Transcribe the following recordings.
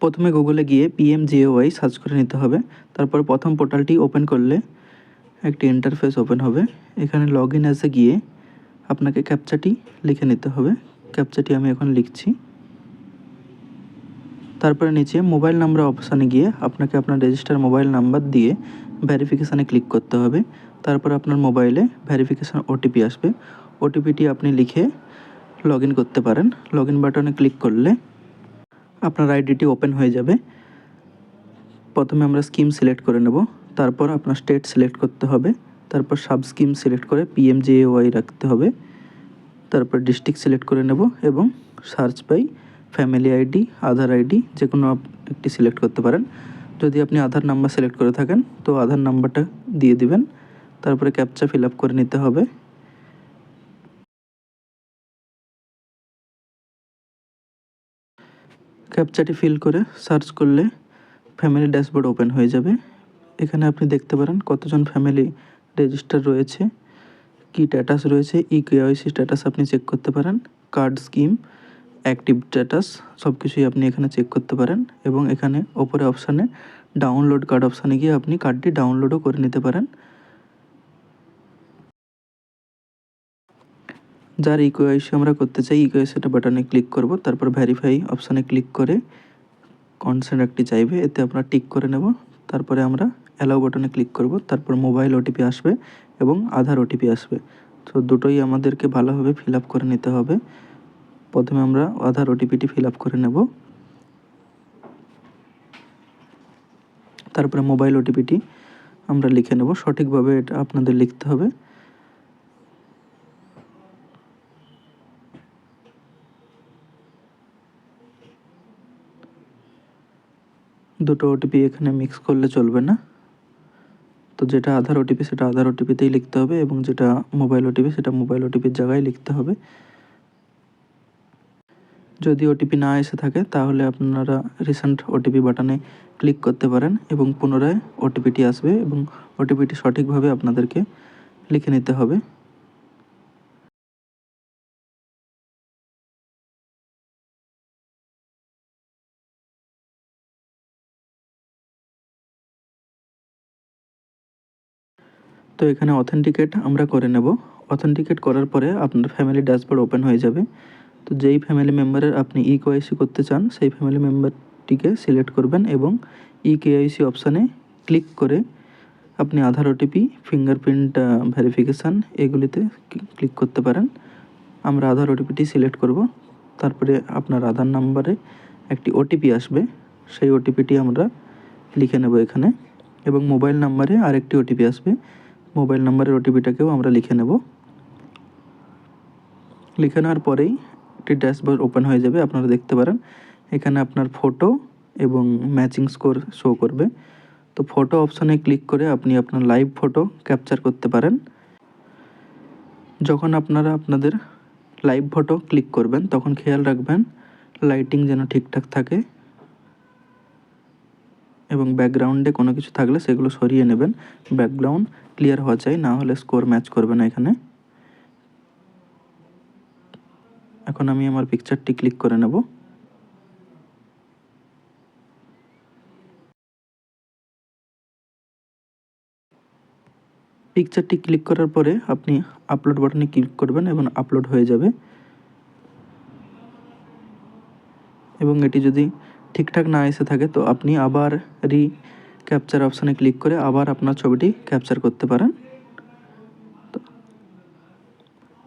প্রথমে গুগলে গিয়ে PMJAY সার্চ করে নিতে হবে। তারপর প্রথম পোর্টালটি ওপেন করলে একটি ইন্টারফেস ওপেন হবে। এখানে লগ ইন অ্যাসে গিয়ে আপনাকে ক্যাপচাটি লিখে নিতে হবে। ক্যাপচাটি আমি এখন লিখছি। তারপরে নিচে মোবাইল নাম্বার অপশানে গিয়ে আপনাকে আপনার রেজিস্টার মোবাইল নাম্বার দিয়ে ভেরিফিকেশানে ক্লিক করতে হবে। তারপর আপনার মোবাইলে ভেরিফিকেশান ওটিপি আসবে। ওটিপিটি আপনি লিখে লগ ইন করতে পারেন। লগ ইন বাটনে ক্লিক করলে আপনার আইডিটি ওপেন হয়ে যাবে। প্রথমে আমরা স্কিম সিলেক্ট করে নেব। তারপর আপনার স্টেট সিলেক্ট করতে হবে। তারপর সাব স্কিম সিলেক্ট করে PMJAY রাখতে হবে। তারপর ডিস্ট্রিক্ট সিলেক্ট করে নেব এবং search by family ID, Aadhaar ID যে কোনো একটি সিলেক্ট করতে পারেন। যদি আপনি আধার নাম্বার সিলেক্ট করে থাকেন তো আধার নাম্বারটা দিয়ে দিবেন। তারপরে ক্যাপচা ফিল আপ করে নিতে হবে। ক্যাপচাটি ফিল করে সার্চ করলে ফ্যামিলি ড্যাশবোর্ড ওপেন হয়ে যাবে। এখানে আপনি দেখতে পারেন কতজন ফ্যামিলি রেজিস্টার রয়েছে, কি স্ট্যাটাস রয়েছে। KYC স্ট্যাটাস আপনি চেক করতে পারেন। কার্ড স্কিম অ্যাক্টিভ স্ট্যাটাস সব কিছুই আপনি এখানে চেক করতে পারেন এবং এখানে ওপরে অপশানে ডাউনলোড কার্ড অপশানে গিয়ে আপনি কার্ডটি ডাউনলোডও করে নিতে পারেন। যার KYC আমরা করতে চাই KYCটা বাটনে ক্লিক করব। তারপর ভেরিফাই অপশানে ক্লিক করে কনসেন্ট একটি চাইবে, এতে আমরা টিক করে নেব। তারপরে আমরা অ্যালাউ বাটনে ক্লিক করব। তারপর মোবাইল ওটিপি আসবে এবং আধার ওটিপি আসবে। তো দুটোই আমাদেরকে ভালোভাবে ফিল আপ করে নিতে হবে। প্রথমে আমরা আধার ওটিপিটি ফিল আপ করে নেব। তারপরে মোবাইল ওটিপিটি আমরা লিখে নেব। সঠিকভাবে এটা আপনাদের লিখতে হবে। দুটো ওটিপি এখানে মিক্স করলে চলবে না। তো যেটা আধার ওটিপি সেটা আধার ওটিপিতেই লিখতে হবে এবং যেটা মোবাইল ওটিপি সেটা মোবাইল ওটিপির জায়গায় লিখতে হবে। যদি ওটিপি না এসে থাকে তাহলে আপনারা রিসেন্ট ওটিপি বাটনে ক্লিক করতে পারেন এবং পুনরায় ওটিপিটি আসবে এবং ওটিপিটি সঠিকভাবে আপনাদেরকে লিখে নিতে হবে। তো এখানে অথেন্টিকেট আমরা করে নেব। অথেন্টিকেট করার পরে আপনার ফ্যামিলি ড্যাশবোর্ড ওপেন হয়ে যাবে। তো যেই ফ্যামিলি মেম্বারের আপনি KYC করতে চান সেই ফ্যামিলি মেম্বারটিকে সিলেক্ট করবেন এবং KYC অপশানে ক্লিক করে আপনি আধার ওটিপি, ফিঙ্গারপ্রিন্ট ভেরিফিকেশান এগুলিতে ক্লিক করতে পারেন। আমরা আধার ওটিপিটি সিলেক্ট করব। তারপরে আপনার আধার নাম্বারে একটি ওটিপি আসবে, সেই ওটিপিটি আমরা লিখে নেব এখানে এবং মোবাইল নাম্বারে আরেকটি ওটিপি আসবে। মোবাইল নাম্বারের ওটিপিটাকেও আমরা লিখে নেব। লিখে নেওয়ার পরেই একটি ড্যাশবোর্ড ওপেন হয়ে যাবে। আপনারা দেখতে পারেন এখানে আপনার ফটো এবং ম্যাচিং স্কোর শো করবে। তো ফটো অপশানে ক্লিক করে আপনি আপনার লাইভ ফটো ক্যাপচার করতে পারেন। যখন আপনারা আপনাদের লাইভ ফটো ক্লিক করবেন তখন খেয়াল রাখবেন লাইটিং যেন ঠিকঠাক থাকে এবং ব্যাকগ্রাউন্ডে কোনো কিছু থাকলে সেগুলো সরিয়ে নেবেন। ব্যাকগ্রাউন্ড ক্লিয়ার হওয়া চাই, না হলে স্কোর ম্যাচ করবে না এখানে। এখন আমি আমার পিকচারটি ক্লিক করে নেব। পিকচারটি ক্লিক করার পরে আপনি আপলোড বাটনে ক্লিক করবেন এবং আপলোড হয়ে যাবে এবং এটি যদি ঠিকঠাক না এসে থাকে তো আপনি আবার ক্যাপচার অপশানে ক্লিক করে আবার আপনার ছবিটি ক্যাপচার করতে পারেন। তো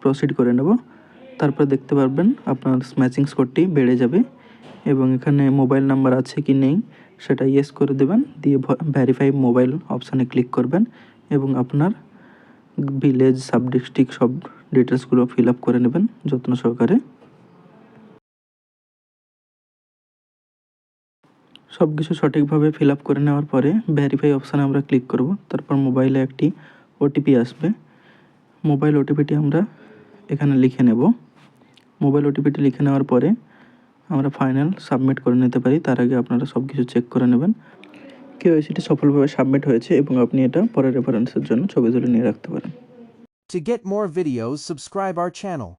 প্রসিড করে নেব। তারপর দেখতে পারবেন আপনার ম্যাচিং স্কোরটি বেড়ে যাবে এবং এখানে মোবাইল নাম্বার আছে কি নেই সেটা ইয়েস করে দেবেন, দিয়ে ভেরিফাই মোবাইল অপশানে ক্লিক করবেন এবং আপনার ভিলেজ, সাব ডিস্ট্রিক্ট সব ডিটেলসগুলো ফিল আপ করে নেবেন যত্ন সহকারে। সব কিছু সঠিকভাবে ফিল আপ করে নেওয়ার পরে ভেরিফাই অপশানে আমরা ক্লিক করব। তারপর মোবাইলে একটি ওটিপি আসবে। মোবাইল ওটিপিটি আমরা এখানে লিখে নেব। মোবাইল ওটিপিটি লিখে নেওয়ার পরে আমরা ফাইনাল সাবমিট করে নিতে পারি। তার আগে আপনারা সব কিছু চেক করে নেবেন KYCটি সফলভাবে সাবমিট হয়েছে এবং আপনি এটা পরের রেফারেন্সের জন্য ছবি তুলে নিয়ে রাখতে পারেন। To get more videos, subscribe our channel.